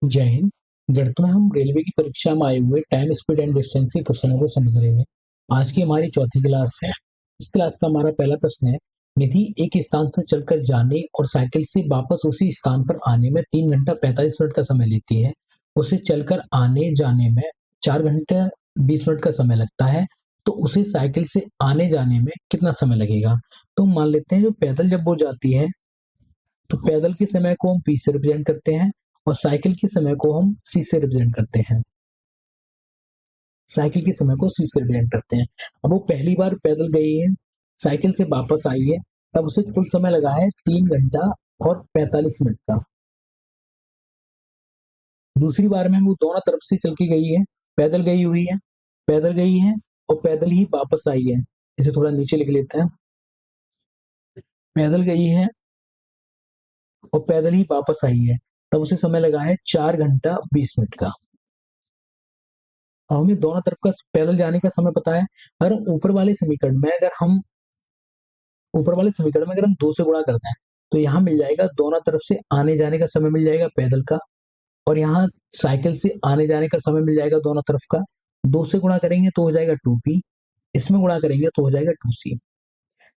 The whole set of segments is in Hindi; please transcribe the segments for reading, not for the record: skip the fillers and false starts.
जय हिंद। गणित में हम रेलवे की परीक्षा में आए हुए टाइम स्पीड एंड डिस्टेंस के क्वेश्चनों को समझ रहे हैं। आज की हमारी चौथी क्लास है। इस क्लास का हमारा पहला प्रश्न है, निधि एक स्थान से चलकर जाने और साइकिल से वापस उसी स्थान पर आने में 3 घंटा 45 मिनट का समय लेती है। उसे चलकर आने जाने में 4 घंटे 20 मिनट का समय लगता है, तो उसे साइकिल से आने जाने में कितना समय लगेगा। तो मान लेते हैं जो पैदल जब वो जाती है तो पैदल के समय को हम पी से रिप्रेजेंट करते हैं और साइकिल के समय को हम सी से रिप्रेजेंट करते हैं। साइकिल के समय को सी से रिप्रेजेंट करते हैं। अब वो पहली बार पैदल गई है, साइकिल से वापस आई है, तब उसे कुल समय लगा है 3 घंटा और 45 मिनट का। दूसरी बार में वो दोनों तरफ से चल के गई है, पैदल गई हुई है, पैदल गई है और पैदल ही वापस आई है। इसे थोड़ा नीचे लिख लेते हैं। पैदल गई है और पैदल ही वापस आई है, तब उसे समय लगा है 4 घंटा 20 मिनट का। हमें दोनों तरफ का पैदल जाने का समय पता है। अगर ऊपर वाले समीकरण में अगर हम 2 से गुणा करते हैं तो यहाँ मिल जाएगा दोनों तरफ से आने जाने का समय मिल जाएगा पैदल का, और यहाँ साइकिल से आने जाने का समय मिल जाएगा दोनों तरफ का। 2 से गुणा करेंगे तो हो जाएगा 2p, इसमें गुणा करेंगे तो हो जाएगा 2c।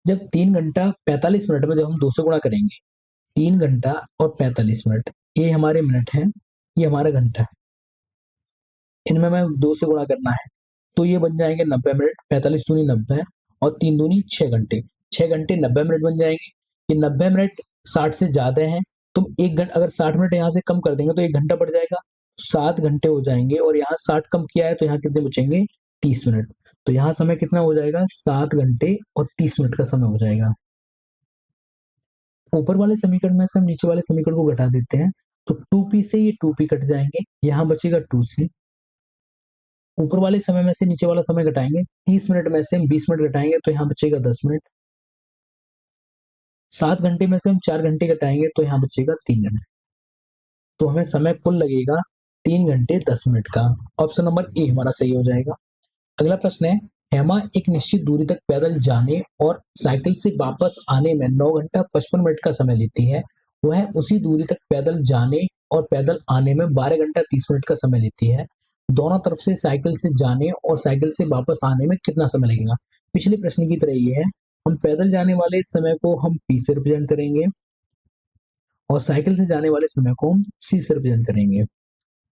जब 3 घंटा 45 मिनट में जब हम 2 से गुणा करेंगे, 3 घंटा और 45 मिनट, ये हमारे मिनट है, ये हमारा घंटा है, इनमें मैं 2 से गुणा करना है तो ये बन जाएंगे 90 मिनट। 45 दूनी 90 और 3 दूनी 6 घंटे। 6 घंटे 90 मिनट बन जाएंगे। ये 90 मिनट 60 से ज्यादा है, तुम 1 घंटा अगर 60 मिनट यहाँ से कम कर देंगे तो 1 घंटा बढ़ जाएगा, 7 घंटे हो जाएंगे। और यहाँ 60 कम किया है तो यहाँ कितने बचेंगे, 30 मिनट। तो यहाँ समय कितना हो जाएगा, 7 घंटे और 30 मिनट का समय हो जाएगा। ऊपर वाले समीकरण में से हम नीचे वाले समीकरण को घटा देते हैं तो 2p से ये 2p कट जाएंगे, यहाँ बचेगा 2c। ऊपर वाले समय में से नीचे वाला समय घटाएंगे, 30 मिनट में से हम 20 मिनट घटाएंगे तो यहाँ बचेगा 10 मिनट। 7 घंटे में से हम 4 घंटे घटाएंगे तो यहाँ बचेगा 3 घंटे। तो हमें समय कुल लगेगा 3 घंटे 10 मिनट का। ऑप्शन नंबर ए हमारा सही हो जाएगा। अगला प्रश्न है, हेमा एक निश्चित दूरी तक पैदल जाने और साइकिल से वापस आने में 9 घंटा 55 मिनट का समय लेती है। वह उसी दूरी तक पैदल जाने और पैदल आने में 12 घंटा 30 मिनट का समय लेती है। दोनों तरफ से साइकिल से जाने और साइकिल से वापस आने में कितना समय लगेगा। पिछले प्रश्न की तरह ये है, हम पैदल जाने वाले समय को हम पी से रिप्रेजेंट करेंगे और साइकिल से जाने वाले समय को हम सी से रिप्रेजेंट करेंगे।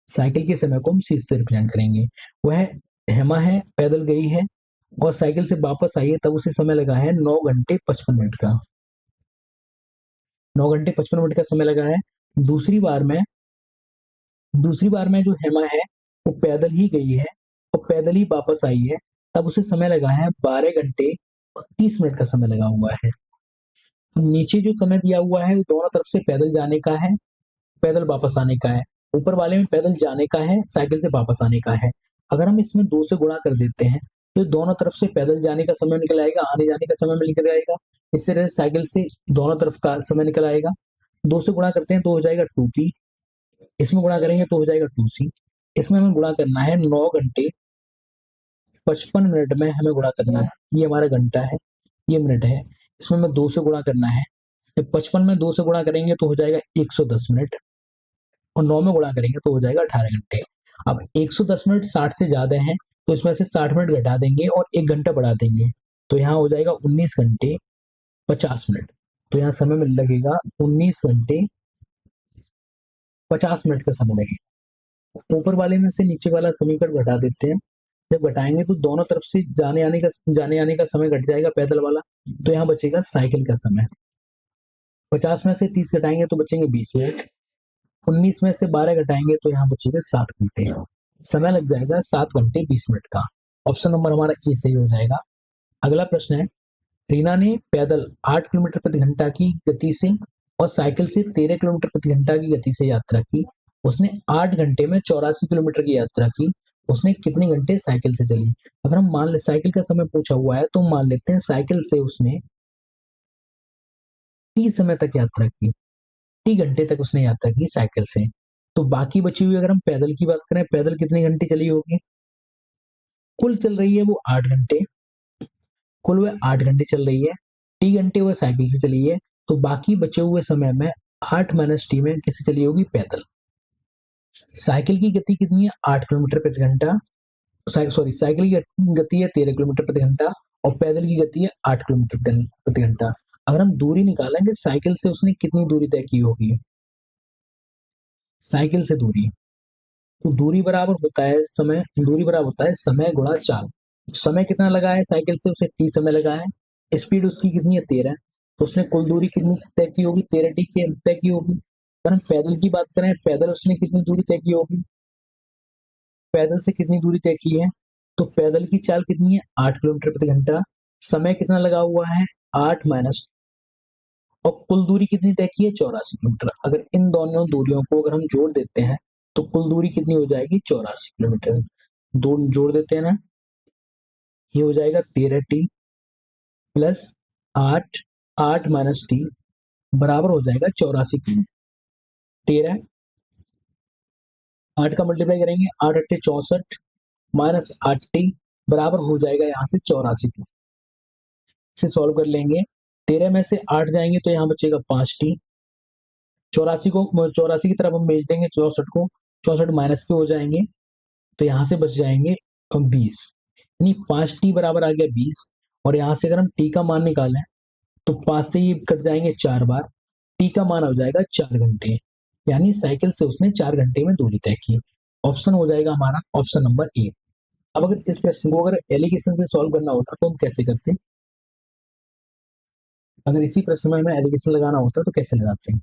साइकिल के समय को हम सी से रिप्रेजेंट करेंगे। वह हेमा है, पैदल गई है और साइकिल से वापस आई है, तब उसे समय लगा है 9 घंटे 55 मिनट का। 9 घंटे 55 मिनट का समय लगा है। दूसरी बार में दूसरी बार में जो हेमा है वो पैदल ही गई है और पैदल ही वापस आई है, तब उसे समय लगा है 12 घंटे 30 मिनट का समय लगा हुआ है। नीचे जो समय दिया हुआ है वो दोनों तरफ से पैदल जाने का है, पैदल वापस आने का है। ऊपर वाले में पैदल जाने का है, साइकिल से वापस आने का है। अगर हम इसमें 2 से गुणा कर देते हैं तो दोनों तरफ से पैदल जाने का समय निकल आएगा, आने जाने का समय निकल आएगा। इस तरह से साइकिल से दोनों तरफ का समय निकल आएगा। 2 से गुणा करते हैं तो हो जाएगा 2p, इसमें गुणा करेंगे तो हो जाएगा 2c। इसमें हमें गुणा करना है 9 घंटे 55 मिनट में हमें गुणा करना है। ये हमारा घंटा है, ये मिनट है। इसमें हमें 2 से गुणा करना है। तो 55 में 2 से गुणा करेंगे तो हो जाएगा 110 मिनट, और 9 में गुणा करेंगे तो हो जाएगा 18 घंटे। अब 110 मिनट 60 से ज्यादा है तो इसमें से 60 मिनट घटा देंगे और 1 घंटा बढ़ा देंगे, तो यहाँ हो जाएगा 19 घंटे 50 मिनट। तो यहाँ समय में लगेगा 19 घंटे 50 मिनट का समय लगेगा। ऊपर वाले में से नीचे वाला समीकरण घटा देते हैं। जब घटाएंगे तो दोनों तरफ से जाने आने का समय घट जाएगा पैदल वाला, तो यहाँ बचेगा साइकिल का समय। 50 में से 30 घटाएंगे तो बचेंगे 20 मिनट। 19 में से 12 घटाएंगे तो यहाँ बचेगा 7 घंटे। समय लग जाएगा 7 घंटे 20 मिनट का। ऑप्शन नंबर हमारा ए सही हो जाएगा। अगला प्रश्न है, रीना ने पैदल 8 किलोमीटर प्रति घंटा की गति से और साइकिल से 13 किलोमीटर प्रति घंटा की गति से यात्रा की। उसने 8 घंटे में 84 किलोमीटर की यात्रा की। उसने कितने घंटे साइकिल से चली। अगर हम मान ले साइकिल का समय पूछा हुआ है तो मान लेते हैं साइकिल से उसने टी समय तक यात्रा की, टी घंटे तक उसने यात्रा की साइकिल से। तो बाकी बची हुई अगर हम पैदल की बात करें, पैदल कितने घंटे चली होगी, कुल चल रही है वो 8 घंटे, कुल वह 8 घंटे चल रही है। टी घंटे वह साइकिल से चली है, तो बाकी बचे हुए समय में 8 माइनस टी में किससे चली होगी, पैदल। साइकिल की गति कितनी है 8 किलोमीटर प्रति घंटा, सॉरी साइकिल की गति है 13 किलोमीटर प्रति घंटा और पैदल की गति है 8 किलोमीटर प्रति घंटा। अगर हम दूरी निकालेंगे साइकिल से उसने कितनी दूरी तय की होगी, साइकिल से दूरी, तो दूरी बराबर होता है समय, दूरी बराबर होता है समय गुणा चाल। समय कितना लगा है साइकिल से, उसे टी समय लगा है, स्पीड उसकी कितनी है 13, तो उसने कुल दूरी कितनी तय की होगी 13 टी की तय की होगी। अगर हम पैदल की बात करें, पैदल उसने कितनी दूरी तय की होगी, पैदल से कितनी दूरी तय की है, तो पैदल की चाल कितनी है 8 किलोमीटर प्रति घंटा, समय कितना लगा हुआ है 8 माइनस, और कुल दूरी कितनी तय की है 84 किलोमीटर। अगर इन दोनों दूरियों को अगर हम जोड़ देते हैं तो कुल दूरी कितनी हो जाएगी 84 किलोमीटर। दो जोड़ देते हैं ना, ये हो जाएगा 13 टी प्लस 8, 8 माइनस टी बराबर हो जाएगा 84 किलोमीटर। 13 8 का मल्टीप्लाई करेंगे 8 अट्ठे 64 माइनस 8 टी बराबर हो जाएगा यहाँ से 84 किलोमीटर। इसे सॉल्व कर लेंगे, 13 में से 8 जाएंगे तो यहाँ बचेगा 5 टी, 84 की तरफ हम भेज देंगे 64 को, 64 माइनस के हो जाएंगे तो यहाँ से बच जाएंगे 20, यानी 5 टी बराबर आ गया 20। और यहाँ से अगर हम टी का मान निकालें तो 5 से ये कट जाएंगे 4 बार, टी का मान हो जाएगा 4 घंटे, यानी साइकिल से उसने 4 घंटे में दूरी तय की। ऑप्शन हो जाएगा हमारा ऑप्शन नंबर ए। अब अगर इस प्रश्न को अगर एलिगेशन से सॉल्व करना होता तो हम कैसे करते, अगर इसी प्रश्न में हमें एलिगेशन लगाना होता तो कैसे लगाते हैं।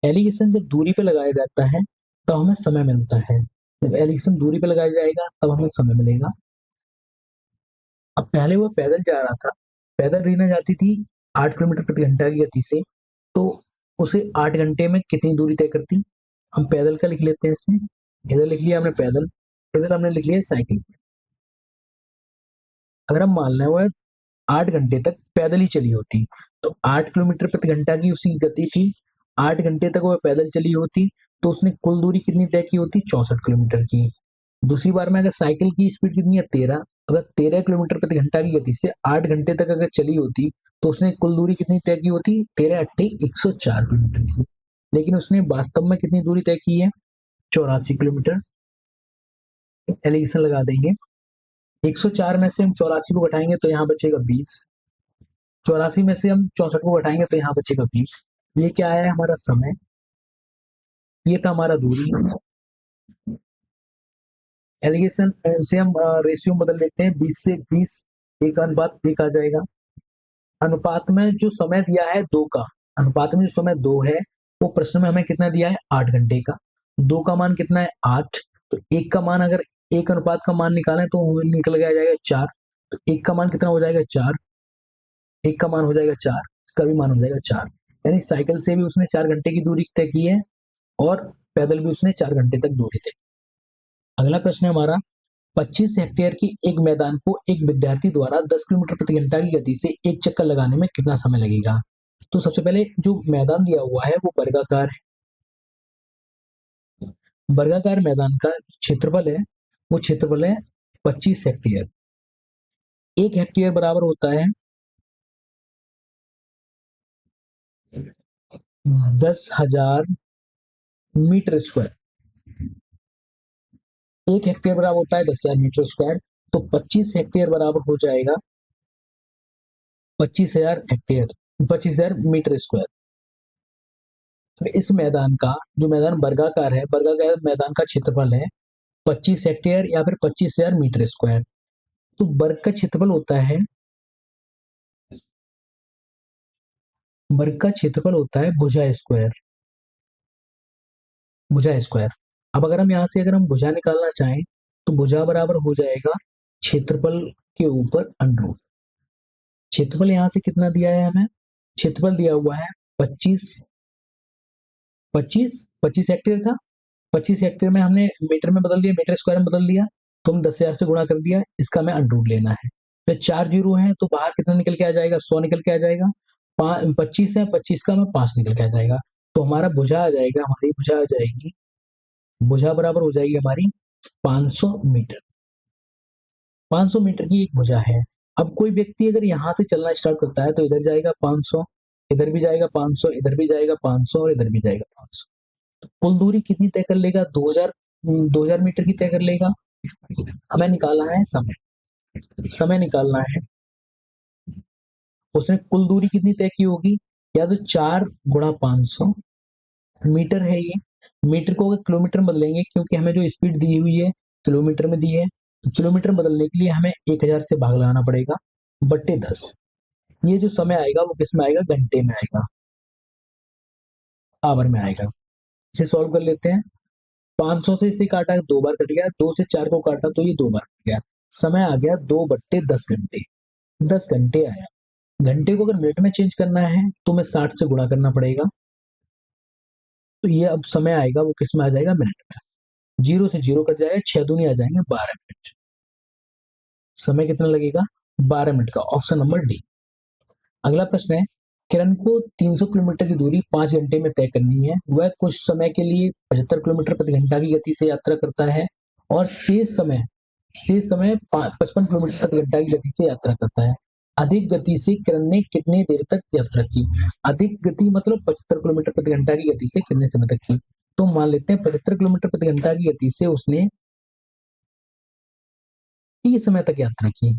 एलिगेशन जब दूरी पे लगाया जाता है तो हमें समय मिलता है, जब एलिगेशन दूरी पे लगाया जाएगा तब हमें समय मिलेगा। अब पहले वो पैदल जा रहा था, पैदल रीना जाती थी 8 किलोमीटर प्रति घंटा की गति से, तो उसे 8 घंटे में कितनी दूरी तय करती। हम पैदल का लिख लेते हैं, इसे इधर लिख लिया हमने पैदल, इधर हमने लिख लिया साइकिल। अगर हम मान लें वो 8 घंटे तक पैदल ही चली होती तो 8 किलोमीटर प्रति घंटा की उसकी गति थी, 8 घंटे तक वो पैदल चली होती तो उसने कुल दूरी कितनी तय की होती 64 किलोमीटर की। दूसरी बार में अगर साइकिल की स्पीड कितनी है 13, अगर 13 किलोमीटर प्रति घंटा की गति से 8 घंटे तक अगर चली होती तो उसने कुल दूरी कितनी तय की होती 13 अट्ठे 104 किलोमीटर की, लेकिन उसने वास्तव में कितनी दूरी तय की है 84 किलोमीटर। एलिगेशन लगा देंगे, 104 में से हम 84 को घटाएंगे तो यहाँ बचेगा 20, 84 में से हम 64 को घटाएंगे तो यहाँ बचेगा 20। ये क्या है हमारा समय, ये था हमारा दूरी। एलिगेशन से हम रेशियो बदल लेते हैं, 20 से 20 एक अनुपात एक आ जाएगा। अनुपात में जो समय दिया है 2 का, अनुपात में जो समय 2 है वो प्रश्न में हमें कितना दिया है 8 घंटे का, 2 का मान कितना है 8, तो एक का मान अगर एक अनुपात का मान निकालें तो निकल गया जाएगा 4, तो एक का मान कितना हो जाएगा 4, एक का मान हो जाएगा 4, इसका भी मान हो जाएगा 4, यानी साइकिल से भी उसने 4 घंटे की दूरी तय की है और पैदल भी उसने 4 घंटे तक दूरी तय। अगला प्रश्न है हमारा, 25 हेक्टेयर की एक मैदान को एक विद्यार्थी द्वारा 10 किलोमीटर प्रति घंटा की गति से एक चक्कर लगाने में कितना समय लगेगा। तो सबसे पहले जो मैदान दिया हुआ है वो वर्गाकार है, वर्गाकार मैदान का क्षेत्रफल है वो क्षेत्रफल है 25 हेक्टेयर। एक हेक्टेयर बराबर होता है 10,000 मीटर स्क्वायर, एक हेक्टेयर बराबर होता है 10,000 मीटर स्क्वायर, तो 25 हेक्टेयर बराबर हो जाएगा 25,000 हेक्टेयर, 25,000 मीटर स्क्वायर। तो इस मैदान का जो मैदान वर्गाकार है, वर्गाकार मैदान का क्षेत्रफल है 25 हेक्टेयर या फिर 25,000 मीटर स्क्वायर। तो वर्ग का क्षेत्रफल होता है, वर्ग का क्षेत्रफल होता है भुजा स्क्वायर, भुजा स्क्वायर। अब अगर हम यहाँ से अगर हम भुजा निकालना चाहें तो भुजा बराबर हो जाएगा क्षेत्रफल के ऊपर अंडर, क्षेत्रफल यहाँ से कितना दिया है हमें, क्षेत्रफल दिया हुआ है 25, 25 हेक्टेयर था, 25 हेक्टेयर में हमने मीटर में बदल दिया, मीटर स्क्वायर में बदल दिया, तो हम 10,000 से गुणा कर दिया, इसका हमें अंडर लेना है। तो 4 जीरो है तो बाहर कितना निकल के आ जाएगा 100 निकल के आ जाएगा, 25 है 25 का हमें 5 निकल के आ जाएगा, तो हमारा भुजा आ जाएगा, हमारी भुजा आ जाएगी, भुजा बराबर हो जाएगी हमारी 500 मीटर, 500 मीटर की एक भुजा है। अब कोई व्यक्ति अगर यहाँ से चलना स्टार्ट करता है तो इधर जाएगा 500, इधर भी जाएगा 500, इधर भी जाएगा 500 और इधर भी जाएगा 500, कुल दूरी कितनी तय कर लेगा? 2000 मीटर की तय कर लेगा। हमें निकालना है समय निकालना है। उसने कुल दूरी कितनी तय की होगी? या तो 4 × 500 मीटर है ये। मीटर को अगर किलोमीटर में बदलेंगे, क्योंकि हमें जो स्पीड दी हुई है किलोमीटर में दी है, तो किलोमीटर में बदलने के लिए हमें 1000 से भाग लगाना पड़ेगा बट्टे 10। ये जो समय आएगा वो किस में आएगा? घंटे में आएगा, आवर में आएगा। इसे सॉल्व कर लेते हैं। 500 से इसे काटा, 2 बार कट गया। 2 से 4 को काटा तो ये 2 बार कट गया। समय आ गया 2/10 घंटे। 10 घंटे आया। घंटे को अगर मिनट में चेंज करना है तो हमें 60 से गुणा करना पड़ेगा। तो ये अब समय आएगा वो किस में आ जाएगा? मिनट में। 0 से 0 कट जाएगा, 6 दूनी आ जाएंगे 12 मिनट। समय कितना लगेगा? 12 मिनट का, ऑप्शन नंबर डी। अगला प्रश्न है, किरण को 300 किलोमीटर की दूरी 5 घंटे में तय करनी है। वह कुछ समय के लिए 75 किलोमीटर प्रति घंटा की गति से यात्रा करता है और शेष समय 55 किलोमीटर प्रति घंटा की गति से यात्रा करता है। अधिक गति से किरण ने कितने देर तक यात्रा की? अधिक गति मतलब 75 किलोमीटर प्रति घंटा की गति से कितने समय तक की? तो मान लेते हैं 75 किलोमीटर प्रति घंटा की गति से उसने टी समय तक यात्रा की,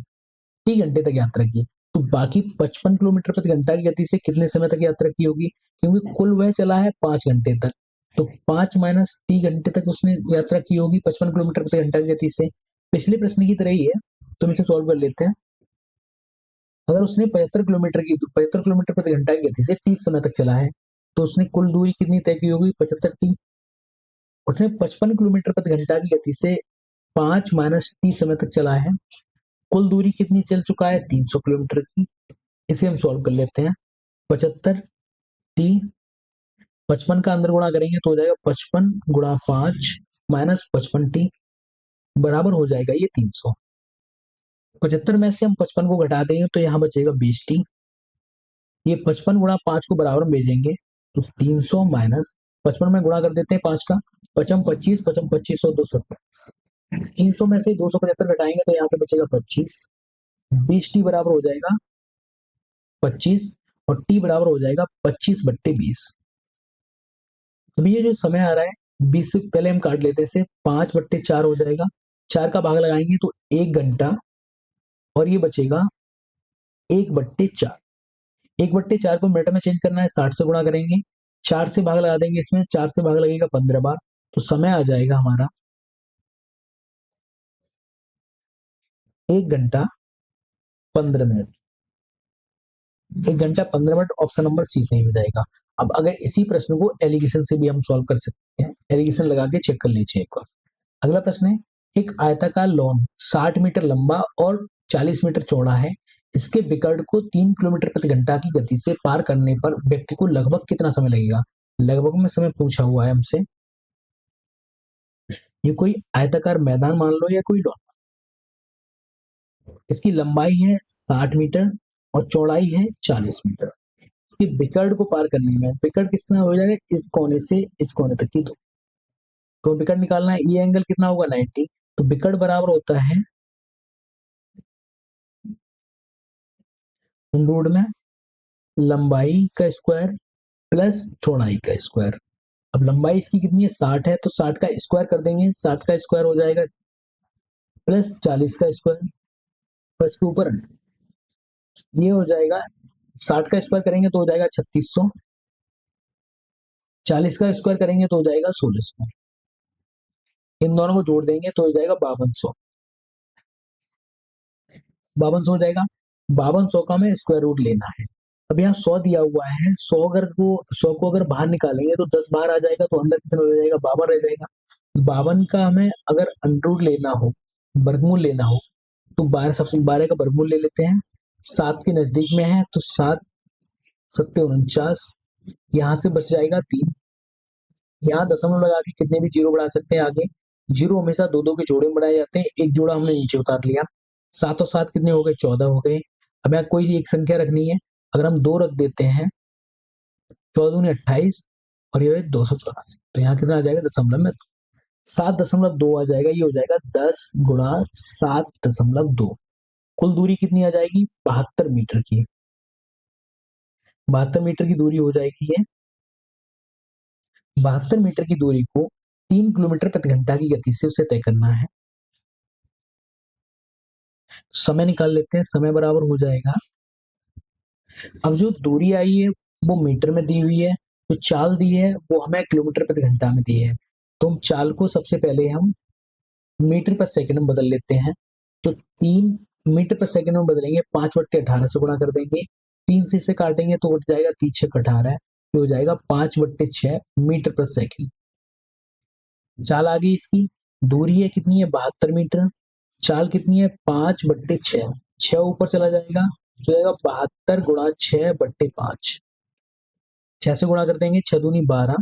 टी घंटे तक यात्रा की। तो बाकी 55 किलोमीटर प्रति घंटा की गति से कितने समय तक यात्रा की होगी? क्योंकि कुल वह चला है 5 घंटे तक, तो 5 - टी घंटे तक उसने यात्रा की होगी 55 किलोमीटर प्रति घंटा की गति से। पिछले प्रश्न की तरह ही है, तो हम इसे सॉल्व कर लेते हैं। अगर उसने 75 किलोमीटर प्रति घंटा की गति से टी समय तक चला है, तो उसने कुल दूरी कितनी तय की होगी? 75 टी। उसने 55 किलोमीटर प्रति घंटा की गति से 5 - टी समय तक चला है। कुल दूरी कितनी चल चुका है? 300 किलोमीटर की। इसे हम सॉल्व कर लेते हैं। 75 टी 55 का अंदर गुणा करेंगे तो हो जाएगा 55 × 5 - 55 टी बराबर हो जाएगा ये 300। 75 में से हम 55 को घटा देंगे तो यहाँ बचेगा 20 टी। ये 55 × 5 को बराबर में भेजेंगे तो 300 माइनस 55 में गुणा कर देते हैं 5 का। 55 × 25, 55 25 और 2 27। 300 में से 275 घटाएंगे तो यहाँ से बचेगा 25। 20 टी बराबर हो जाएगा 25 और टी बराबर हो जाएगा 25/20। अभी ये जो समय आ रहा है 20 से पहले हम काट लेते हैं इसे। 5/4 हो जाएगा, 4 का भाग लगाएंगे तो 1 घंटा और ये बचेगा 1/4। 1/4 को मिनट में चेंज करना है, 60 से गुणा करेंगे। 4 से भाग लगा देंगे इसमें, 4 से भाग लगेगा 15 बार, तो समय आ जाएगा हमारा 1 घंटा 15 मिनट। 1 घंटा 15 मिनट, ऑप्शन नंबर सी सही हो जाएगा। अब अगर इसी प्रश्न को एलिगेशन से भी हम सॉल्व कर सकते हैं, एलिगेशन लगा के चेक कर लीजिए एक बार। अगला प्रश्न है, एक आयताकार लॉन 60 मीटर लंबा और 40 मीटर चौड़ा है। इसके विकर्ण को 3 किलोमीटर प्रति घंटा की गति से पार करने पर व्यक्ति को लगभग कितना समय लगेगा? लगभग में समय पूछा हुआ है हमसे। ये कोई आयताकार मैदान मान लो या कोई लॉन। इसकी लंबाई है 60 मीटर और चौड़ाई है 40 मीटर। इसके विकर्ण को पार करने में, विकर्ण कितना हो जाएगा? इस कोने से इस कोने तक की दूरी। तो विकर्ण निकालना है, ये एंगल कितना होगा? 90। तो विकर्ण बराबर होता है रूट में लंबाई का स्क्वायर प्लस चौड़ाई का स्क्वायर। अब लंबाई इसकी कितनी है? 60 है, तो 60 का स्क्वायर कर देंगे। 60 का स्क्वायर हो जाएगा प्लस 40 का स्क्वायर प्लस के ऊपर ये हो जाएगा। 60 का स्क्वायर करेंगे तो हो जाएगा 3600। 40 का स्क्वायर करेंगे तो हो जाएगा 1600। इन दोनों को जोड़ देंगे तो हो जाएगा 5200। 5200 हो जाएगा। 5200 का हमें स्क्वायर रूट लेना है। अब यहाँ 100 दिया हुआ है, 100 को अगर बाहर निकालेंगे तो 10 बाहर आ जाएगा, तो अंदर कितना रह जाएगा? 52 रह जाएगा। 52 का हमें अगर अंडरूट लेना हो, वर्गमूल लेना हो, तो 12 का वर्गमूल ले लेते हैं। 7 के नजदीक में है तो 7 7 49, यहाँ से बच जाएगा 3। यहाँ दशमलव लगा के कितने भी जीरो बढ़ा सकते हैं आगे। जीरो हमेशा दो दो के जोड़े में बढ़ाए जाते हैं, एक जोड़ा हमने नीचे उतार लिया। 7 और 7 कितने हो गए? 14 हो गए। अब यहाँ कोई एक संख्या रखनी है, अगर हम 2 रख देते हैं, 14×28 और ये 284, तो यहाँ कितना आ जाएगा? दशमलव में 7.2 आ जाएगा। ये हो जाएगा 10 × 7.2। कुल दूरी कितनी आ जाएगी? 72 मीटर की। 72 मीटर की दूरी हो जाएगी ये। 72 मीटर की दूरी को 3 किलोमीटर प्रति घंटा की गति से उसे तय करना है। समय निकाल लेते हैं, समय बराबर हो जाएगा, अब जो दूरी आई है वो मीटर में दी हुई है, जो चाल दी है वो हमें किलोमीटर प्रति घंटा में दी है, तो हम चाल को सबसे पहले हम मीटर पर सेकंड में बदल लेते हैं। तो 3 मीटर पर सेकंड में बदलेंगे, 5/18 से गुणा कर देंगे, 3 से इसे काटेंगे तो उठ जाएगा 3 छक 18, ये हो जाएगा 5/6 मीटर पर सेकंड। चाल आ गई इसकी, दूरी है कितनी है 72 मीटर, चाल कितनी है 5/6, 6 ऊपर चला जाएगा तो जाएगा 72 गुणा 6/5, 6 से गुणा कर देंगे, 6 दूनी 12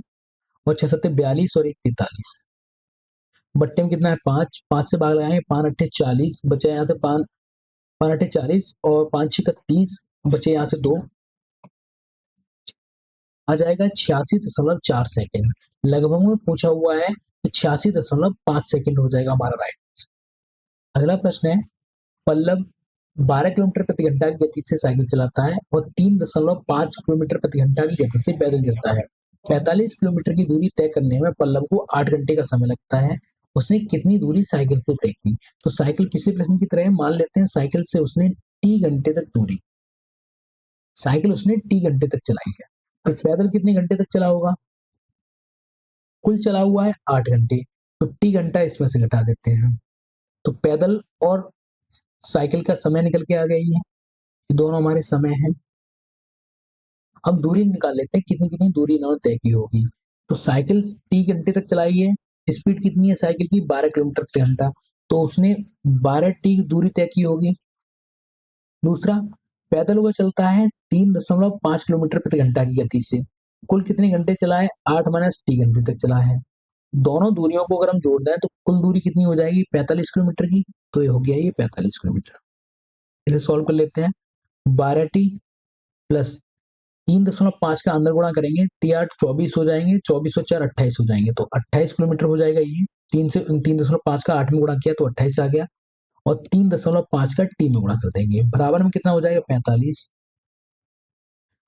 और 6 सत्ते 42 और 1 43, बट्टे में कितना है 5, 5 से भाग लगाएंगे, 5 अट्ठे 40, बचे यहाँ से 5 5 अट्ठे 40 और 5 छः 30, बचे यहाँ से 2, आ जाएगा 86.4 सेकेंड। लगभग में पूछा हुआ है तो 86.5 सेकेंड हो जाएगा हमारा राइट। अगला प्रश्न है, पल्लव 12 किलोमीटर प्रति घंटा की गति से साइकिल चलाता है और 3.5 किलोमीटर प्रति घंटा की गति से पैदल चलता है। 45 किलोमीटर की दूरी तय करने में पल्लव को 8 घंटे का समय लगता है। उसने कितनी दूरी साइकिल से तय की? तो साइकिल पिछले प्रश्न की तरह मान लेते हैं, साइकिल से उसने टी घंटे तक दूरी, साइकिल उसने टी घंटे तक चलाई है, तो पैदल कितने घंटे तक चला होगा? कुल चला हुआ है 8 घंटे, तो टी घंटा इसमें से घटा देते हैं, तो पैदल और साइकिल का समय निकल के आ गई है, ये दोनों हमारे समय हैं। अब दूरी निकाल लेते हैं, कितनी कितनी दूरी इन्होंने तय की होगी। तो साइकिल 30 घंटे तक चलाई है, स्पीड कितनी है साइकिल की 12 किलोमीटर प्रति घंटा, तो उसने 12 टी दूरी तय की होगी। दूसरा, पैदल हुआ चलता है 3.5 किलोमीटर प्रति घंटा की गति से, कुल कितने घंटे चला है 8 माइनस टी घंटे तक चला है। दोनों दूरियों को अगर हम जोड़ दें तो कुल दूरी कितनी हो जाएगी 45 किलोमीटर की, तो ये हो गया ये 45 किलोमीटर। इसे सॉल्व कर लेते हैं, 12t प्लस 3.5 का अंदर गुणा करेंगे, 3×8 = 24 हो जाएंगे, 24 और 4 28 हो जाएंगे, तो 28 किलोमीटर हो जाएगा ये। 3.5 का 8 में गुणा किया तो 28 आ गया, और 3.5 का टी में गुणा कर देंगे, बराबर में कितना हो जाएगा 45।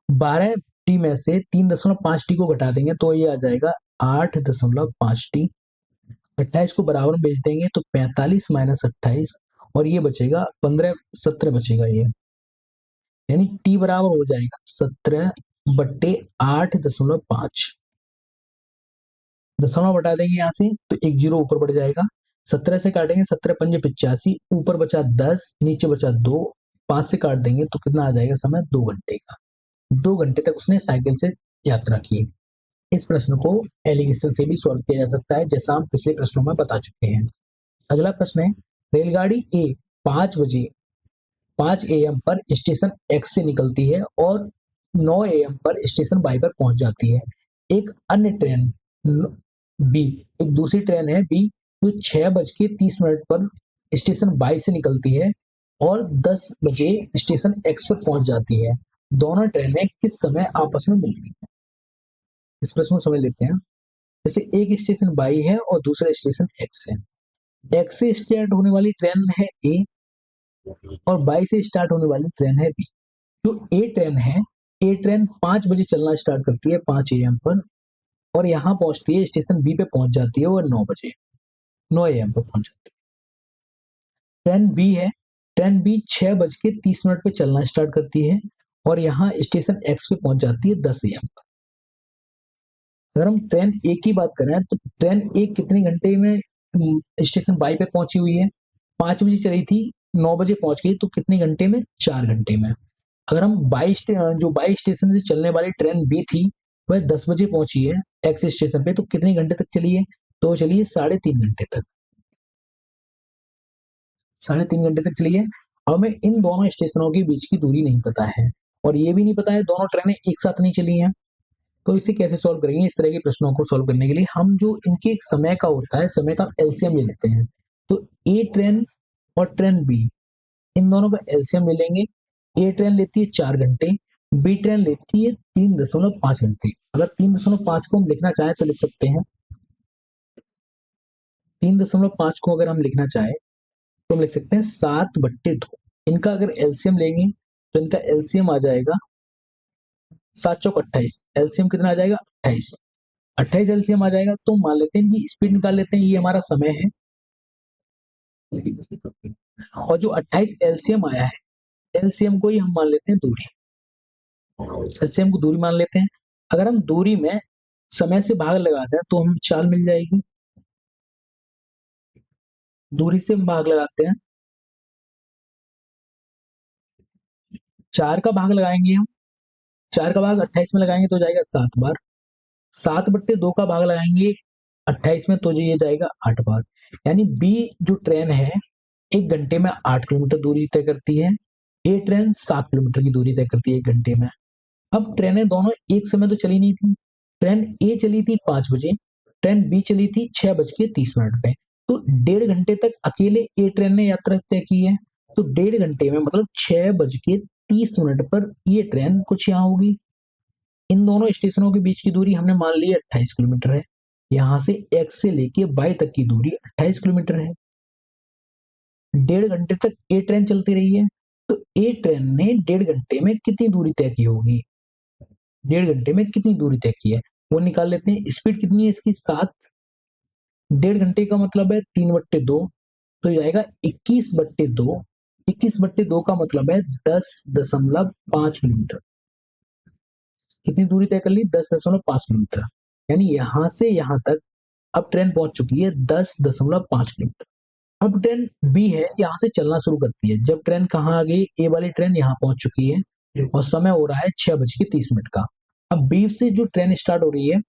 12 टी में से 3.5 टी को घटा देंगे तो ये आ जाएगा 8.5 टी। 28 को बराबर में बेच देंगे तो 45 माइनस 28, और ये बचेगा 15 17 बचेगा ये, यानी टी बराबर हो जाएगा 17/8.5। दशमलव हटा देंगे यहाँ से तो एक जीरो ऊपर बढ़ जाएगा, 17 से काटेंगे 17 पंजे 85, ऊपर बचा 10, नीचे बचा 2, 5 से काट देंगे तो कितना आ जाएगा समय 2 घंटे का। 2 घंटे तक उसने साइकिल से यात्रा की। इस प्रश्न को एलिगेशन से भी सॉल्व किया जा सकता है, जैसा हम पिछले प्रश्नों में बता चुके हैं। अगला प्रश्न है, रेलगाड़ी ए 5 AM पर स्टेशन एक्स से निकलती है और 9 AM पर स्टेशन वाई पर पहुंच जाती है। एक अन्य ट्रेन बी, एक दूसरी ट्रेन है बी, जो 6:30 पर स्टेशन वाई से निकलती है और 10 बजे स्टेशन एक्स पर पहुंच जाती है। दोनों ट्रेनें किस समय आपस में मिलती हैं? इस प्रश्न को समझ लेते हैं। जैसे एक स्टेशन वाई है और दूसरा स्टेशन एक्स है, एक्स से स्टार्ट होने वाली ट्रेन है ए और वाई से स्टार्ट होने वाली ट्रेन है बी। जो ए ट्रेन है, ए ट्रेन 5 बजे चलना स्टार्ट करती है 5 AM पर, और यहाँ पहुंचती है स्टेशन बी पे पहुंच जाती है वो 9 बजे 9 AM पर पहुंच जाती है। ट्रेन बी है, ट्रेन बी 6:30 पे चलना स्टार्ट करती है और यहाँ स्टेशन एक्स पे पहुंच जाती है 10 AM पर। अगर हम ट्रेन ए की बात करें तो ट्रेन ए कितने घंटे में स्टेशन वाई पे पहुंची हुई है? 5 बजे चली थी, 9 बजे पहुंच गई, तो कितने घंटे में? 4 घंटे में। अगर हम जो बाई स्टेशन से चलने वाली ट्रेन बी थी वह 10 बजे पहुंची है एक्स स्टेशन पे, तो कितने घंटे तक चली है? तो चलिए 3.5 घंटे तक, 3.5 घंटे तक चली है। अब हमें इन दोनों स्टेशनों के बीच की दूरी नहीं पता है, और ये भी नहीं पता है दोनों ट्रेनें एक साथ नहीं चली हैं, तो इसे कैसे सॉल्व करेंगे? इस तरह के प्रश्नों को सॉल्व करने के लिए हम जो इनके समय का होता है, समय का एलसीएम ले लेते हैं। तो ए ट्रेन और ट्रेन बी, इन दोनों का एलसीएम ले लेंगे। ए ट्रेन लेती है 4 घंटे, बी ट्रेन लेती है 3.5 घंटे। अगर 3.5 को हम लिखना चाहें तो लिख सकते हैं, 3.5 को अगर हम लिखना चाहें तो हम लिख सकते हैं 7/2। इनका अगर एलसीएम लेंगे तो इनका एलसीएम आ जाएगा 7 चौक 28, एलसीएम कितना आ जाएगा 28। 28 एलसीएम आ जाएगा, तो मान लेते हैं कि स्पीड निकाल लेते हैं, ये हमारा समय है। और जो 28 एलसीएम आया है, एलसीएम को ही हम मान लेते हैं दूरी। एलसीएम को दूरी मान लेते हैं। अगर हम दूरी में समय से भाग लगाते हैं तो हमें चाल मिल जाएगी। दूरी से हम भाग लगाते हैं, 4 का भाग लगाएंगे हम, 4 का भाग 28 में लगाएंगे तो जाएगा 7 बार। 7/2 का भाग लगाएंगे 28 में तो ये जाएगा 8 बार। यानी बी जो ट्रेन है 1 घंटे में 8 किलोमीटर दूरी तय करती है, ए ट्रेन 7 किलोमीटर की दूरी तय करती है 1 घंटे में। अब ट्रेनें दोनों एक समय तो चली नहीं थी। ट्रेन ए चली थी 5 बजे, ट्रेन बी चली थी 6:30 पे। तो 1.5 घंटे तक अकेले ए ट्रेन ने यात्रा तय की है। तो 1.5 घंटे में मतलब 6:30 पर ये ट्रेन कुछ यहाँ होगी। इन दोनों स्टेशनों के बीच की दूरी हमने मान ली 28 किलोमीटर है। यहाँ से एक्स से लेके वाई तक की दूरी 28 किलोमीटर है। 1.5 घंटे तक ए ट्रेन चलती रही है, तो ए ट्रेन ने 1.5 घंटे में कितनी दूरी तय की होगी? 1.5 घंटे में कितनी दूरी तय की है वो निकाल लेते हैं। स्पीड कितनी है इसकी? 7। 1.5 घंटे का मतलब है 3/2, तो ये आएगा 21/2। 21/2 का मतलब है 10.5 किलोमीटर। कितनी दूरी तय कर ली? 10.5 किलोमीटर। यानी यहां से यहां तक अब ट्रेन पहुंच चुकी है 10.5 किलोमीटर। अब ट्रेन बी है, यहाँ से चलना शुरू करती है। जब ट्रेन कहाँ आ गई? ए वाली ट्रेन यहाँ पहुंच चुकी है और समय हो रहा है 6:30 का। अब बी से जो ट्रेन स्टार्ट हो रही है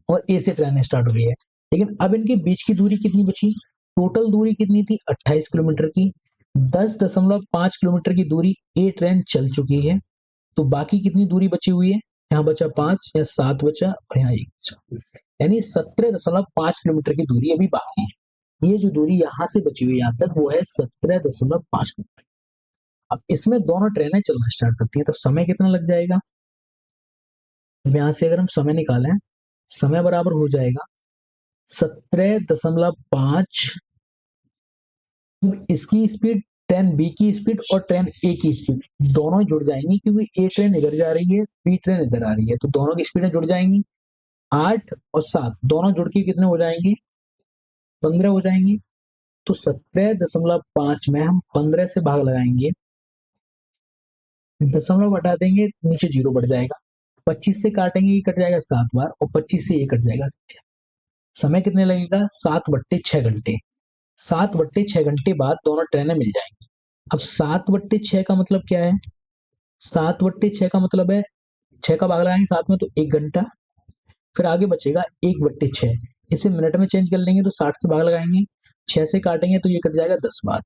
और ए से ट्रेन स्टार्ट हो रही है, लेकिन अब इनके बीच की दूरी कितनी बची? टोटल दूरी कितनी थी? 28 किलोमीटर की। 10.5 किलोमीटर की दूरी ए ट्रेन चल चुकी है, तो बाकी कितनी दूरी बची हुई है? यहाँ बचा 5, यहाँ 7 बचा और यहाँ 1 बचा, यानी 17.5 किलोमीटर की दूरी अभी बाकी है। ये जो दूरी यहाँ से बची हुई यहाँ तक वो है 17.5 किलोमीटर। अब इसमें दोनों ट्रेनें चलना स्टार्ट करती हैं, तो समय कितना लग जाएगा? अब यहाँ से अगर हम समय निकालें, समय बराबर हो जाएगा 17.5। इसकी स्पीड, ट्रेन बी की स्पीड और ट्रेन ए की स्पीड दोनों ही जुड़ जाएंगी, क्योंकि ए ट्रेन इधर जा रही है, बी ट्रेन इधर आ रही है, तो दोनों की स्पीडें जुड़ जाएंगी। 8 और 7 दोनों जुड़ के कितने हो जाएंगे? 15 हो जाएंगे। तो 17.5 में हम 15 से भाग लगाएंगे, दशमलव हटा देंगे, नीचे जीरो बढ़ जाएगा। 25 से काटेंगे, ये कट जाएगा 7 बार, और 25 से ये कट जाएगा 6। समय कितने लगेगा? 7/6 घंटे। 7/6 घंटे बाद दोनों ट्रेनें मिल जाएंगी। अब 7/6 का मतलब क्या है? 7/6 का मतलब है 6 का भाग लगाएंगे 7 में तो 1 घंटा, फिर आगे बचेगा 1/6। इसे मिनट में चेंज कर लेंगे तो 60 से भाग लगाएंगे, 6 से काटेंगे तो ये कट जाएगा 10 बार,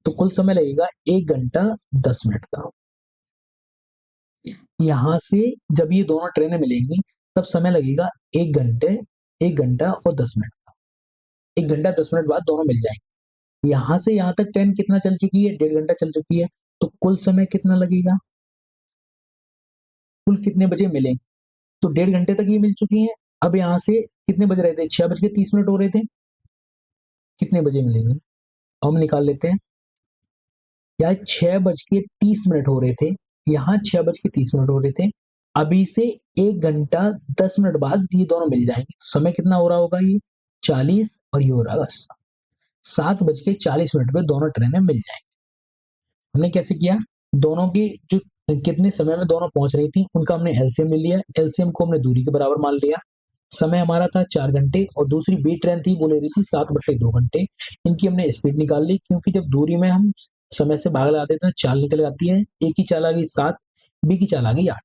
तो कुल समय लगेगा 1 घंटा 10 मिनट का। यहाँ से जब ये दोनों ट्रेनें मिलेंगी तब समय लगेगा 1 घंटा 1 घंटा और 10 मिनट। 1 घंटा 10 मिनट बाद दोनों मिल जाएंगे। यहाँ से यहाँ तक ट्रेन कितना चल चुकी है? 1.5 घंटा चल चुकी है, तो कुल समय कितना लगेगा? कुल कितने बजे मिलेंगे? तो 1.5 घंटे तक ये मिल चुकी है। अब यहाँ से कितने बज रहे थे? 6:30 हो रहे थे। कितने बजे मिलेंगे? हम निकाल लेते हैं। यार 6:30 हो रहे थे, यहाँ 6:30 हो रहे थे। अभी से 1 घंटा 10 मिनट बाद ये दोनों मिल जाएंगे। समय कितना हो रहा होगा? ये 40 और ये हो रहा है 7:40 पे दोनों ट्रेनें मिल जाएंगी। हमने कैसे किया? दोनों की जो कितने समय में दोनों पहुंच रही थी उनका हमने एलसीएम ले लिया, एलसीएम को हमने दूरी के बराबर मान लिया। समय हमारा था 4 घंटे और दूसरी बी ट्रेन थी वो ले रही थी 7/2 घंटे। इनकी हमने स्पीड निकाल ली, क्योंकि जब दूरी में हम समय से भाग लगाते हैं तो चाल निकल जाती है। ए की चाल आ गई 7, बी की चाल आ गई 8।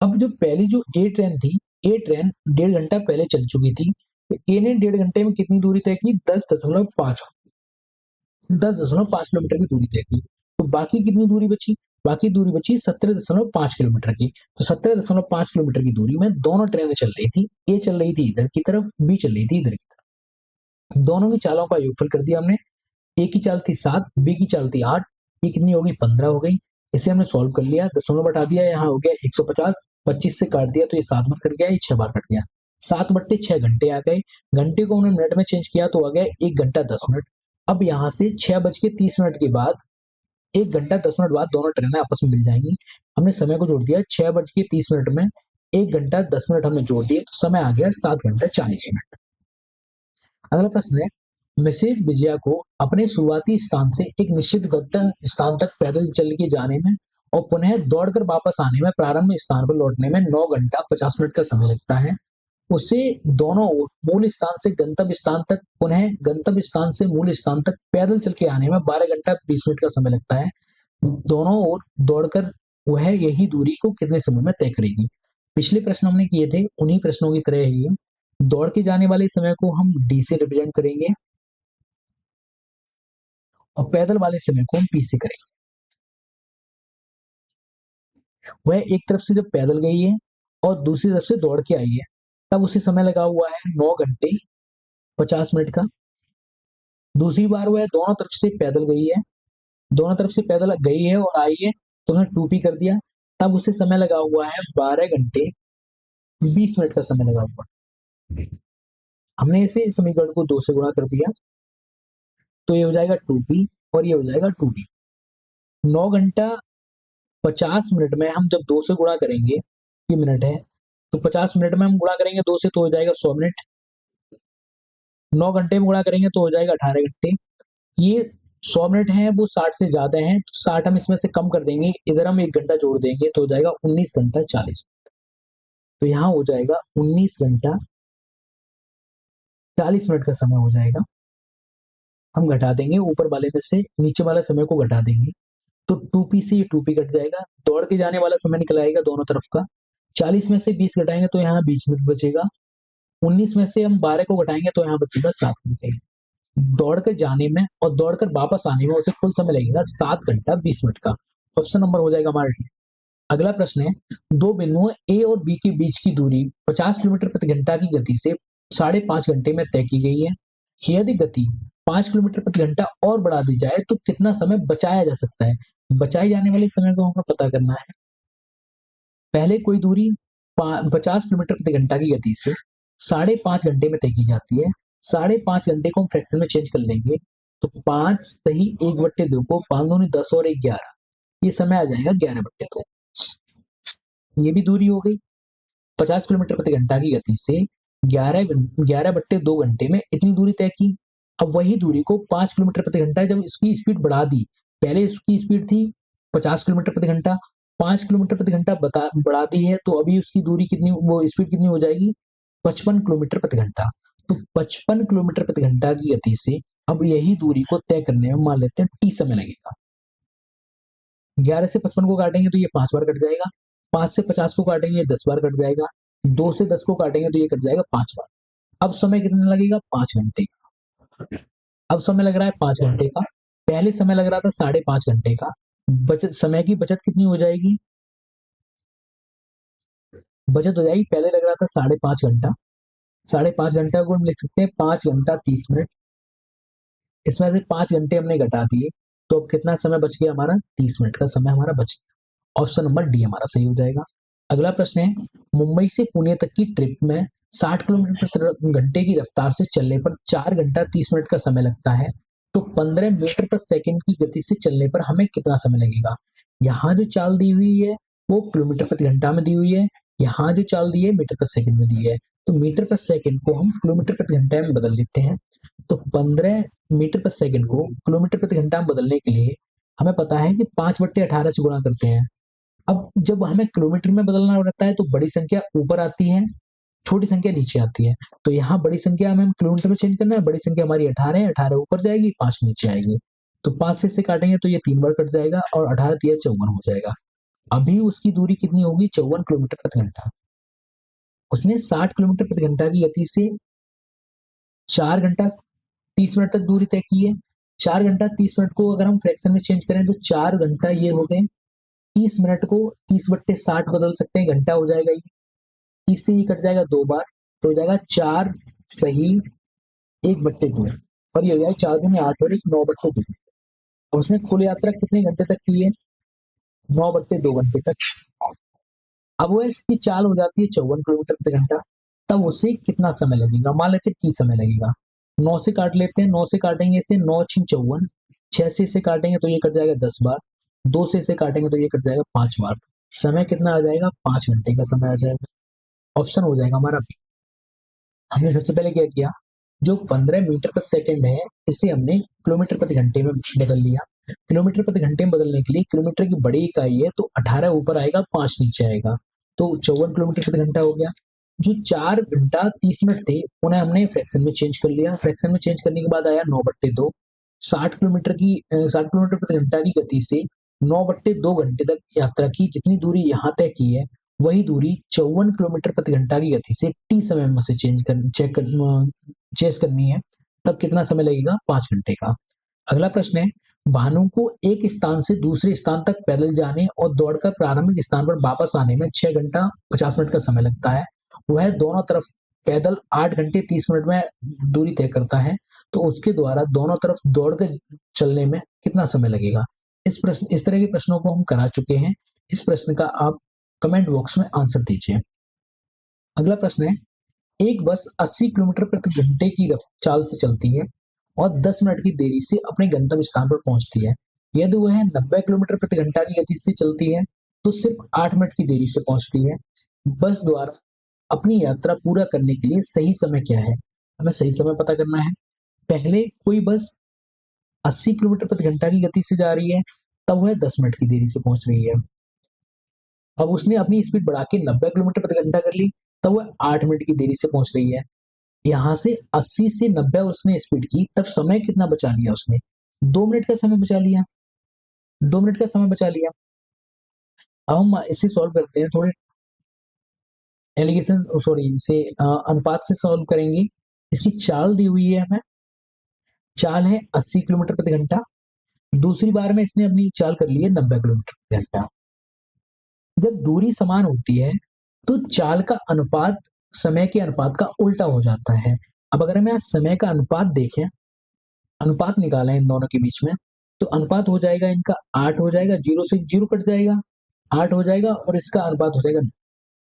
अब जो पहली जो ए ट्रेन थी, ए ट्रेन 1.5 घंटा पहले चल चुकी थी, तो ए ने 1.5 घंटे में कितनी दूरी तय की? 10.5 किलोमीटर की दूरी तय की। तो बाकी कितनी दूरी बची? बाकी दूरी बची 17.5 किलोमीटर की। तो 17.5 किलोमीटर की दूरी में दोनों ट्रेनें चल रही थी। ए चल रही थी इधर की तरफ, बी चल रही थी इधर की तरफ। दोनों की चालों का योगफल कर दिया हमने। ए की चाल थी 7, बी की चाल थी 8, ये कितनी हो गई? 15 हो गई। इसे हमने सॉल्व कर लिया, दशमलव हटा दिया, यहाँ हो गया 150। 25 से काट दिया तो ये 7 बार कट गया, ये 6 बार कट गया। 7/6 घंटे आ गए। घंटे को हमने मिनट में चेंज किया तो आ गया 1 घंटा 10 मिनट। अब यहाँ से 6:30 के बाद 1 घंटा 10 मिनट बाद दोनों ट्रेनें आपस में मिल जाएंगी। हमने समय को जोड़ दिया, 6:30 में 1 घंटा 10 मिनट हमने जोड़ दिए तो समय आ गया 7 घंटा 40 मिनट। अगला प्रश्न है, मिसेज विजया को अपने शुरुआती स्थान से एक निश्चित गंतव्य स्थान तक पैदल चल के जाने में और पुनः दौड़कर वापस आने में प्रारंभ स्थान पर लौटने में 9 घंटा 50 मिनट का समय लगता है। उसे दोनों ओर मूल स्थान से गंतव्य स्थान तक पुनः गंतव्य स्थान से मूल स्थान तक पैदल चल के आने में 12 घंटा 20 मिनट का समय लगता है। दोनों ओर दौड़कर वह यही दूरी को कितने समय में तय करेगी। पिछले प्रश्न हमने किए थे, उन्हीं प्रश्नों की तरह ही दौड़ के जाने वाले समय को हम डी से रिप्रेजेंट करेंगे और पैदल वाले समय को हम पी से करेंगे। वह एक तरफ से जब पैदल गई है और दूसरी तरफ से दौड़ के आई है तब उसे समय लगा हुआ है 9 घंटे 50 मिनट का। दूसरी बार वह दोनों तरफ से पैदल गई है, दोनों तरफ से पैदल गई है और आई है तो उसने 2p कर दिया, तब उसे समय लगा हुआ है 12 घंटे 20 मिनट का समय लगा हुआ। हमने इसे समीकरण को 2 से गुणा कर दिया तो ये हो जाएगा 2p और ये हो जाएगा 2d। 9 घंटा 50 मिनट में हम जब 2 से गुणा करेंगे, ये मिनट है, तो 50 मिनट में हम गुणा करेंगे 2 से तो हो जाएगा 100 मिनट। 9 घंटे में गुणा करेंगे तो हो जाएगा 18 घंटे। ये 100 मिनट है वो 60 से ज्यादा है तो 60 हम इसमें से कम कर देंगे, इधर हम 1 घंटा जोड़ देंगे तो हो जाएगा 19 घंटा 40 मिनट। तो यहाँ हो जाएगा 19 घंटा 40 मिनट का समय हो जाएगा। हम घटा देंगे ऊपर वाले में से नीचे वाला समय को घटा देंगे तो 2p से ये 2p कट जाएगा, दौड़ के जाने वाला समय निकल आएगा दोनों तरफ का। 40 में से 20 घटाएंगे तो यहाँ 20 मिनट बचेगा। 19 में से हम 12 को घटाएंगे तो यहाँ बचेगा 7 घंटे। दौड़ कर जाने में और दौड़कर वापस आने में उसे कुल समय लगेगा 7 घंटा 20 मिनट का। ऑप्शन नंबर हो जाएगा हमारा डी। अगला प्रश्न है, दो बिंदुओं ए और बी के बीच की दूरी 50 किलोमीटर प्रति घंटा की गति से 5.5 घंटे में तय की गई है। यदि गति 5 किलोमीटर प्रति घंटा और बढ़ा दी जाए तो कितना समय बचाया जा सकता है। बचाए जाने वाले समय को हमें पता करना है। पहले कोई दूरी 50 किलोमीटर प्रति घंटा की गति से 5.5 घंटे में तय की जाती है। 5.5 घंटे को हम फ्रैक्शन में चेंज कर लेंगे तो 5 सही 1/2 को 5 दूनी 10 और 1 11, ये समय आ जाएगा 11/2। ये भी दूरी हो गई। 50 किलोमीटर प्रति घंटा की गति से 11/2 घंटे में इतनी दूरी तय की। अब वही दूरी को 5 किलोमीटर प्रति घंटा जब इसकी स्पीड बढ़ा दी, पहले इसकी स्पीड थी 50 किलोमीटर प्रति घंटा, 5 किलोमीटर प्रति घंटा बढ़ा दी है तो अभी उसकी दूरी कितनी, वो स्पीड कितनी हो जाएगी 55 किलोमीटर प्रति घंटा। तो 55 किलोमीटर प्रति घंटा की गति से अब यही दूरी को तय करने में मान लेते हैं टी समय लगेगा। 11 से 55 को काटेंगे तो ये 5 बार कट जाएगा, 5 से 50 को काटेंगे 10 बार कट जाएगा, 2 से 10 को काटेंगे तो ये कट जाएगा 5 बार। अब समय कितना लगेगा 5 घंटे का। अब समय लग रहा है 5 घंटे का, पहले समय लग रहा था 5.5 घंटे का। बचत, समय की बचत कितनी हो जाएगी, बचत हो जाएगी, पहले लग रहा था 5.5 घंटा, 5.5 घंटा को हम लिख सकते हैं 5 घंटा 30 मिनट। इसमें से 5 घंटे हमने घटा दिए तो अब कितना समय बच गया हमारा 30 मिनट का समय हमारा बच गया। ऑप्शन नंबर डी हमारा सही हो जाएगा। अगला प्रश्न है, मुंबई से पुणे तक की ट्रिप में 60 किलोमीटर प्रति घंटे की रफ्तार से चलने पर 4 घंटा 30 मिनट का समय लगता है तो 15 मीटर पर सेकंड की गति से चलने पर हमें कितना समय लगेगा। यहाँ जो चाल दी हुई है वो किलोमीटर प्रति घंटा में दी हुई है, यहाँ जो चाल दी है मीटर पर सेकंड में दी है, तो मीटर पर सेकंड को हम किलोमीटर प्रति घंटा में बदल लेते हैं। तो 15 मीटर पर सेकंड को किलोमीटर प्रति घंटा में बदलने के लिए हमें पता है कि 5/18 से गुणा करते हैं। अब जब हमें किलोमीटर में बदलना रहता है तो बड़ी संख्या ऊपर आती है, छोटी संख्या नीचे आती है। तो यहाँ बड़ी संख्या हमें किलोमीटर में चेंज करना है, बड़ी संख्या हमारी 18 है, 18 ऊपर जाएगी 5 नीचे आएगी। तो 5 से इससे काटेंगे तो ये 3 बार कट जाएगा और 18 3 54 हो जाएगा। अभी उसकी दूरी कितनी होगी 54 किलोमीटर प्रति घंटा। उसने 60 किलोमीटर प्रति घंटा की गति से 4 घंटा 30 मिनट तक दूरी तय की है। 4 घंटा 30 मिनट को अगर हम फ्रैक्शन में चेंज करें तो 4 घंटा ये हो गए, 30 मिनट को 30/60 बदल सकते हैं, घंटा हो जाएगा ये। 30 से ही कट जाएगा 2 बार तो हो जाएगा 4 सही 1/2 और ये हो जाएगा 4 दूनी 8 और 9/2। और उसने कुल यात्रा कितने घंटे तक की है 9/2 घंटे तक। अब वो इसकी चाल हो जाती है 54 किलोमीटर प्रति घंटा, तब उसे कितना समय लगेगा, मान लेते टी समय लगेगा। 9 से काट लेते हैं, 9 से काटेंगे इसे 9 6 54, 6 से इसे काटेंगे तो ये कट जाएगा 10 बार, 2 से इसे काटेंगे तो ये कट जाएगा 5 बार। समय कितना आ जाएगा 5 घंटे का समय आ जाएगा। ऑप्शन हो जाएगा हमारा बी। हमने सबसे पहले क्या किया, जो 15 मीटर प्रति सेकंड है इसे हमने किलोमीटर प्रति घंटे में बदल लिया। किलोमीटर प्रति घंटे में बदलने के लिए किलोमीटर की बड़ी इकाई है तो 18 ऊपर आएगा, 5 नीचे आएगा, तो 54 किलोमीटर प्रति घंटा हो गया। जो 4 घंटा 30 मिनट थे उन्हें हमने फ्रैक्शन में चेंज कर लिया। फ्रैक्शन में चेंज करने के बाद आया 9/2। 60 किलोमीटर प्रति घंटा की गति से 9/2 घंटे तक यात्रा की, जितनी दूरी यहाँ तय की है वही दूरी 54 किलोमीटर प्रति घंटा की गति से टी समय में से चेस करनी है। तब कितना समय लगेगा, 5 घंटे का। अगला प्रश्न है, भानु को एक स्थान से दूसरे स्थान तक पैदल जाने और दौड़कर प्रारंभिक स्थान पर वापस आने में 6 घंटा 50 मिनट का समय लगता है। वह दोनों तरफ पैदल 8 घंटे 30 मिनट में दूरी तय करता है, तो उसके द्वारा दोनों तरफ दौड़कर चलने में कितना समय लगेगा। इस तरह के प्रश्नों को हम करा चुके हैं। इस प्रश्न का आप कमेंट बॉक्स में आंसर दीजिए। अगला प्रश्न है, एक बस 80 किलोमीटर प्रति घंटे की चाल से चलती है और 10 मिनट की देरी से अपने गंतव्य स्थान पर पहुंचती है। यदि वह 90 किलोमीटर प्रति घंटा की गति से चलती है तो सिर्फ 8 मिनट की देरी से पहुंचती है। बस द्वारा अपनी यात्रा पूरा करने के लिए सही समय क्या है। हमें सही समय पता करना है। पहले कोई बस 80 किलोमीटर प्रति घंटा की गति से जा रही है, तब वह 10 मिनट की देरी से पहुंच रही है। अब उसने अपनी स्पीड बढ़ा के 90 किलोमीटर प्रति घंटा कर ली, तब वह 8 मिनट की देरी से पहुंच रही है। यहाँ से 80 से 90 उसने स्पीड की, तब समय कितना बचा लिया उसने, 2 मिनट का समय बचा लिया। 2 मिनट का समय बचा लिया। अब हम इसे सॉल्व करते हैं, थोड़े इसे अनुपात से सॉल्व करेंगे। इसकी चाल दी हुई है हमें, चाल है 80 किलोमीटर प्रति घंटा। दूसरी बार में इसने अपनी चाल कर ली है 90 किलोमीटर प्रति घंटा। जब दूरी समान होती है तो चाल का अनुपात समय के अनुपात का उल्टा हो जाता है। अब अगर हम यहाँ समय का अनुपात देखें, अनुपात निकालें इन दोनों के बीच में, तो अनुपात हो जाएगा इनका 8 हो जाएगा, 0 से 0 कट जाएगा, 8 हो जाएगा और इसका अनुपात हो जाएगा।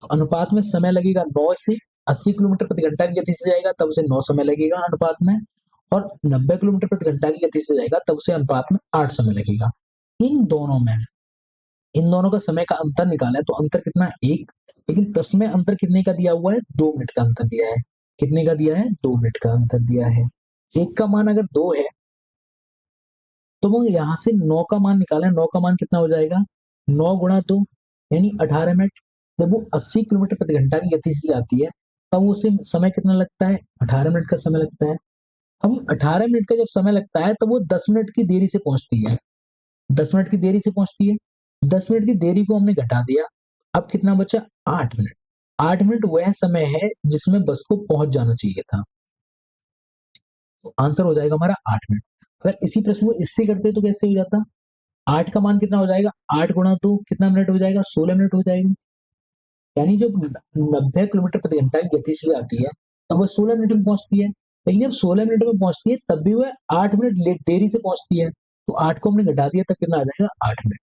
अनुपात में समय लगेगा 9 से 80 किलोमीटर प्रति घंटा की गति से जाएगा तब उसे 9 समय लगेगा अनुपात में, और 90 किलोमीटर प्रति घंटा की गति से जाएगा तब उसे अनुपात में 8 समय लगेगा। इन दोनों का समय का अंतर निकालें तो अंतर कितना है, 1। लेकिन प्रश्न में अंतर कितने का दिया हुआ है, 2 मिनट का अंतर दिया है। कितने का दिया है, 2 मिनट का अंतर दिया है। 1 का मान अगर 2 है तो वो यहाँ से 9 का मान निकालें, 9 का मान कितना हो जाएगा, 9 गुणा 2 यानी 18 मिनट। जब वो 80 किलोमीटर प्रति घंटा की गति से जाती है तब उसे समय कितना लगता है, 18 मिनट का समय लगता है। अब 18 मिनट का जब समय लगता है तो वो 10 मिनट की देरी से पहुंचती है। 10 मिनट की देरी से पहुंचती है। 10 मिनट की देरी को हमने घटा दिया, अब कितना बचा, 8 मिनट। 8 मिनट वह समय है जिसमें बस को पहुंच जाना चाहिए था। तो आंसर हो जाएगा हमारा 8 मिनट। अगर इसी प्रश्न को इससे करते तो कैसे हो जाता, 8 का मान कितना हो जाएगा, 8 गुणा 2 कितना मिनट हो जाएगा, 16 मिनट हो जाएगा। यानी जब 90 किलोमीटर प्रति घंटा की गति से जाती है तब वह 16 मिनट में पहुंचती है। लेकिन जब 16 मिनट में पहुंचती है तब भी वह 8 मिनट लेट देरी से पहुंचती है, तो 8 को हमने घटा दिया तब कितना आ जाएगा, 8 मिनट।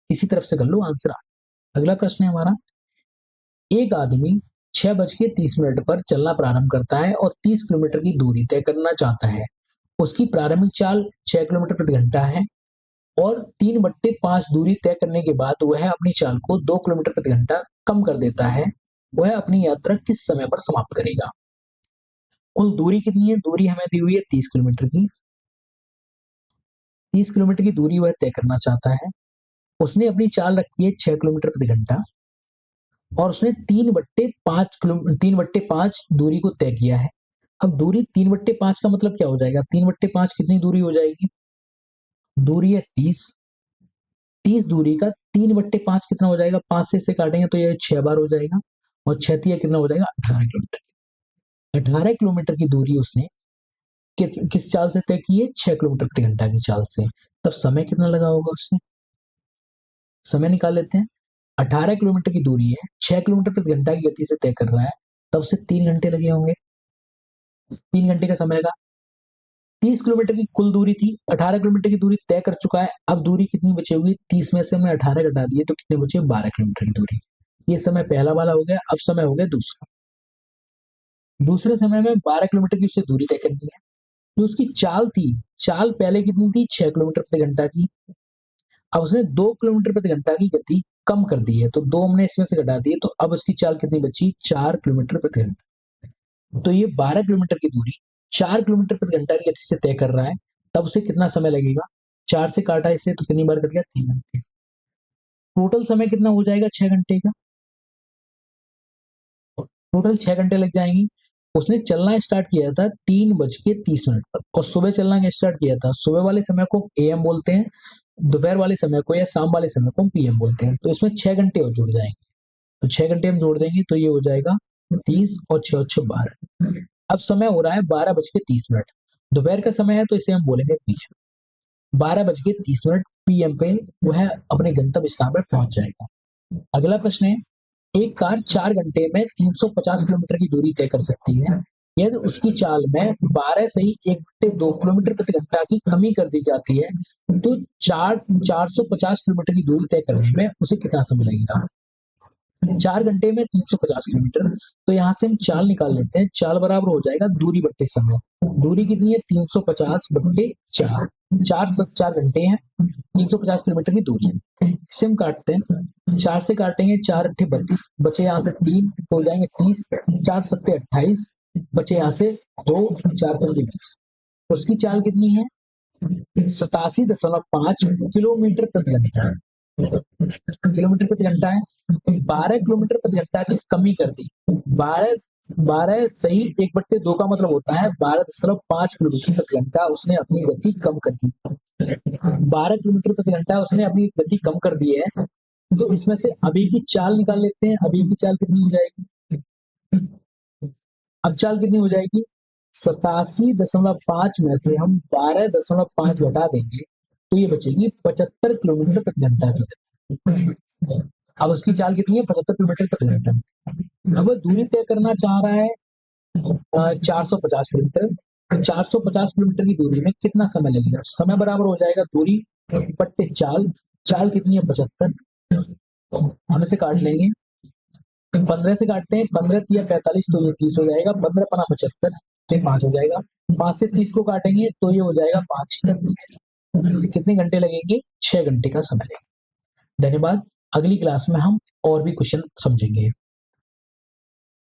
इसी तरफ से कर लो आंसर। अगला प्रश्न है हमारा, एक आदमी 6:30 पर चलना प्रारंभ करता है और 30 किलोमीटर की दूरी तय करना चाहता है। उसकी प्रारंभिक चाल 6 किलोमीटर प्रति घंटा है और 3/5 दूरी तय करने के बाद वह अपनी चाल को 2 किलोमीटर प्रति घंटा कम कर देता है। वह अपनी यात्रा किस समय पर समाप्त करेगा। कुल दूरी कितनी है, दूरी हमें दी हुई है 30 किलोमीटर की। 30 किलोमीटर की दूरी वह तय करना चाहता है। उसने अपनी चाल रखी है 6 किलोमीटर प्रति घंटा और उसने 3/5 दूरी को तय किया है। अब दूरी 3/5 का मतलब क्या हो जाएगा, 3/5 कितनी दूरी हो जाएगी, दूरी है 30। 30 दूरी का 3/5 कितना हो जाएगा, 5 से इसे काटेंगे तो ये 6 बार हो जाएगा और 6 कितना हो जाएगा, 18 किलोमीटर। 18 किलोमीटर की दूरी उसने किस चाल से तय की है, 6 किलोमीटर प्रति घंटा की चाल से। तब समय कितना लगा होगा उसने, समय निकाल लेते हैं। 18 किलोमीटर की दूरी है, 6 किलोमीटर प्रति घंटा की गति से तय कर रहा है, तब उसे 3 घंटे लगे होंगे। 3 घंटे का समय लगा। 30 किलोमीटर की कुल दूरी थी, 18 किलोमीटर की दूरी तय कर चुका है। अब दूरी कितनी बची होगी, 30 में से हमने 18 घटा दिए तो कितने बचे, 12 किलोमीटर की दूरी। ये समय पहला वाला हो गया। अब समय हो गया दूसरा। दूसरे समय में 12 किलोमीटर की उससे दूरी तय करनी है। जो उसकी चाल थी, चाल पहले कितनी थी, 6 किलोमीटर प्रति घंटा की। अब उसने 2 किलोमीटर प्रति घंटा की गति कम कर दी है, तो 2 हमने इसमें से घटा दिए, तो अब उसकी चाल कितनी बची? 4 किलोमीटर प्रति घंटा। तो ये 12 किलोमीटर की दूरी 4 किलोमीटर प्रति घंटा की गति से तय कर रहा है, तब उसे कितना समय लगेगा? 4 से काटा इसे तो कितनी बार कट गया? 3 घंटे। टोटल समय कितना हो जाएगा 6 घंटे का? टोटल 6 घंटे लग जाएंगे। उसने चलना स्टार्ट किया था 3:30 पर और सुबह चलना स्टार्ट किया था। सुबह वाले समय को एएम बोलते हैं, दोपहर वाले समय को या शाम वाले समय को हम पीएम बोलते हैं। तो इसमें 6 घंटे और जुड़ जाएंगे। तो 6 घंटे हम जोड़ देंगे तो ये हो जाएगा 30 और 6 और 6 12। अब समय हो रहा है 12:30। दोपहर का समय है तो इसे हम बोलेंगे पीएम। 12:30 पीएम पे वह अपने गंतव्य स्थान पर पहुंच जाएगा। अगला प्रश्न है, एक कार 4 घंटे में 350 किलोमीटर की दूरी तय कर सकती है। यदि उसकी चाल में 12 से ही 1/2 किलोमीटर प्रति घंटा की कमी कर दी जाती है, तो 450 किलोमीटर की दूरी तय करने में उसे कितना समय लगेगा? 4 घंटे में 350 किलोमीटर, तो यहाँ से हम चाल निकाल लेते हैं। चाल बराबर हो जाएगा दूरी बट्टे समय। दूरी कितनी है? 350 बट्टे 4। 4 घंटे हैं, 350 किलोमीटर की दूरी है। इसे हम काटते हैं, 4 से काटेंगे, 4 अट्ठे 32, बचे यहाँ से 3 तो हो जाएंगे 30, 4 सत्ते 28, बचे यहाँ से 2, 4 पंजे 20। उसकी चाल कितनी है? 87.5 किलोमीटर प्रति घंटा। किलोमीटर प्रति घंटा है, 12 किलोमीटर प्रति घंटा की कमी कर दी। 12 सही 1/2 का मतलब होता है 12.5 किलोमीटर प्रति घंटा उसने अपनी गति कम कर दी। 12 किलोमीटर प्रति घंटा उसने अपनी गति कम कर दी है, तो इसमें से अभी की चाल निकाल लेते हैं। अभी की चाल कितनी हो जाएगी? अब चाल कितनी हो जाएगी? 87.5 में से हम 12.5 घटा देंगे तो ये बचेगी 75 किलोमीटर प्रति घंटा की। अब उसकी चाल कितनी है? 75 किलोमीटर प्रति घंटा। अब वो दूरी तय करना चाह रहा है 450 किलोमीटर। 450 किलोमीटर की दूरी में कितना समय लगेगा? समय बराबर हो जाएगा दूरी बट्टे चाल। चाल कितनी है? 75। हम इसे काट लेंगे, 15 से काटते हैं, 15 तिया 45 तो ये 30 हो जाएगा, 15 पना 75 तो 5 हो जाएगा। 5 से 30 को काटेंगे तो ये हो जाएगा 5 का 30। कितने घंटे लगेंगे? 6 घंटे का समय लगेगा। धन्यवाद। अगली क्लास में हम और भी क्वेश्चन समझेंगे।